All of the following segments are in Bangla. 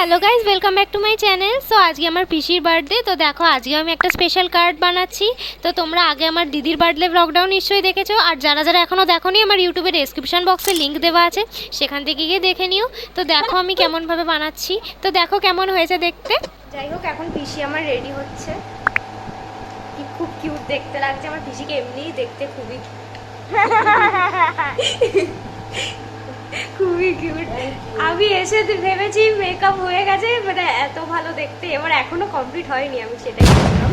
Hello guys, welcome back to my channel. So আজকে আমার পিসির বার্থডে। তো দেখো আজকে আমি একটা স্পেশাল কার্ড বানাচ্ছি। তো তোমরা আগে আমার দিদির বার্থডে ব্লগটাও নিশ্চয়ই দেখেছো, আর যারা যারা এখনও দেখোনি আমার ইউটিউবে ডেসক্রিপশন বক্সে লিঙ্ক দেওয়া আছে, সেখান থেকে গিয়ে দেখে নিও। তো দেখো আমি কেমনভাবে বানাচ্ছি, তো দেখো কেমন হয়েছে দেখতে। যাই হোক, এখন পিসি আমার রেডি হচ্ছে। কি খুব কিউট দেখতে লাগছে আমার পিসিকে, এমনিই দেখতে খুবই খুবই কিউট। আমি এসে ভেবেছি মেকআপ হয়ে গেছে, মানে এত ভালো দেখতে, এবার এখনো কমপ্লিট হয়নি, আমি সেটাই বললাম।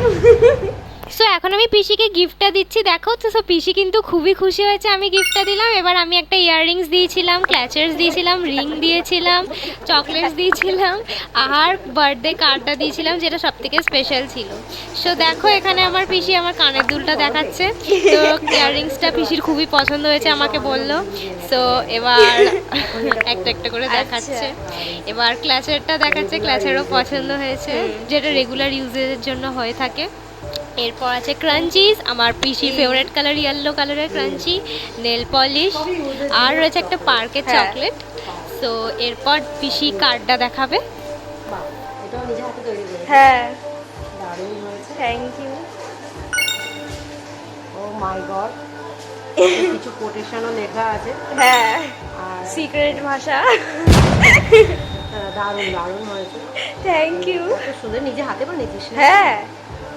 সো এখন আমি পিসিকে গিফটটা দিচ্ছি, দেখো। তো সো পিসি কিন্তু খুবই খুশি হয়েছে আমি গিফটটা দিলাম। এবার আমি একটা ইয়াররিংস দিয়েছিলাম, ক্ল্যাচার্স দিয়েছিলাম, রিং দিয়েছিলাম, চকলেটস দিয়েছিলাম, আর বার্থডে কার্ডটা দিয়েছিলাম, যেটা সব থেকে স্পেশাল ছিল। সো দেখো এখানে আমার পিসি আমার কানের দুলটা দেখাচ্ছে। তো ইয়াররিংসটা পিসির খুবই পছন্দ হয়েছে আমাকে বললো। সো এবার একটা একটা করে দেখাচ্ছে। এবার ক্ল্যাচারটা দেখাচ্ছে, ক্ল্যাচারও পছন্দ হয়েছে, যেটা রেগুলার ইউজের জন্য হয়ে থাকে। এরপর আছে ক্রাঞ্চিস, আমার পিসির ফেভারিট কালার ইয়েলো কালারের ক্রাঞ্চি, নেল পলিশ, আর রয়েছে একটা পার্কের চকলেট। সো এরপর পিসি কার্ডটা দেখাবে। এটাও নিজে হাতে তৈরি করেছে। হ্যাঁ, দারুণ হয়েছে। Thank you. Oh my god, কিছু কোটেশনও লেখা আছে। হ্যাঁ, আর সিক্রেট ভাষা। দারুণ দারুণ হয়েছে। Thank you. এত সুন্দর, নিজে হাতে বানিয়েছিস না? হ্যাঁ,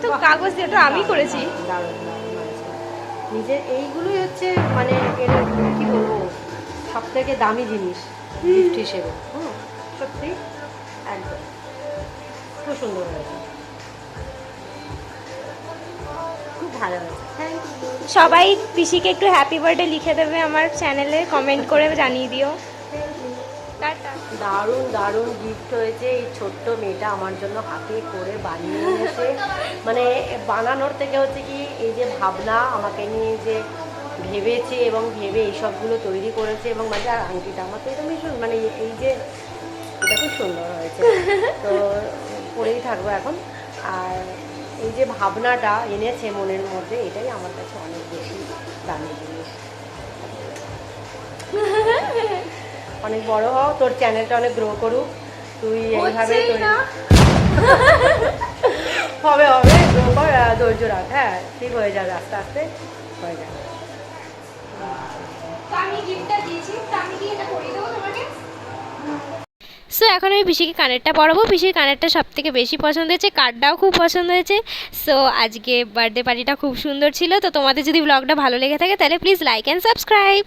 তো কাগজ দিয়ে ওটা আমি করেছি। দারুণ দারুণ হয়েছে। নিজের এইগুলোই হচ্ছে মানে এর কি বলবো, সব থেকে দামি জিনিস গিফট হিসেবে। সত্যি একদম খুব সুন্দর হয়েছে, খুব ভালো হয়েছে। Thank you. সবাই পিসিকে একটু হ্যাপি বার্থডে লিখে দেবে আমার চ্যানেলে, কমেন্ট করে জানিয়ে দিও। টাটা। দারুণ দারুণ গিফট হয়েছে। এই ছোট্ট মেয়েটা আমার জন্য হাতে করে বানিয়ে এনেছে। মানে বানানোর থেকে হচ্ছে কি, এই যে ভাবনা আমাকে নিয়ে যে ভেবেছে এবং ভেবে এইসবগুলো তৈরি করেছে, এবং মানে আর আংটিটা আমার তো এটা ভীষণ মানে এই যে এটা খুব সুন্দর হয়েছে। তো পরেই থাকবো এখন। আর এই যে ভাবনাটা এনেছে মনের মধ্যে, এটাই আমার কাছে অনেক বেশি দামি জিনিস। অনেক বড় হও, তোর চ্যানেলটা অনেক গ্রো করুক, তুই এইভাবে হবে হবে গ্রো কর, ধৈর্য রাখ। হ্যাঁ, ঠিক হয়ে যাবে, আস্তে আস্তে হয়ে যাবে। আমি গিফটটা দিয়েছি, তো আমি কি এটা পরিয়ে দেবো তোমাকে? সো এখন আমি পিসিকে কানেরটা পরাবো। পিসির কানেরটা সব থেকে বেশি পছন্দ হয়েছে, কার্ডটাও খুব পছন্দ হয়েছে। সো আজকে বার্থডে পার্টিটা খুব সুন্দর ছিল। তো তোমাদের যদি ব্লগটা ভালো লেগে থাকে তাহলে প্লিজ লাইক অ্যান্ড সাবস্ক্রাইব।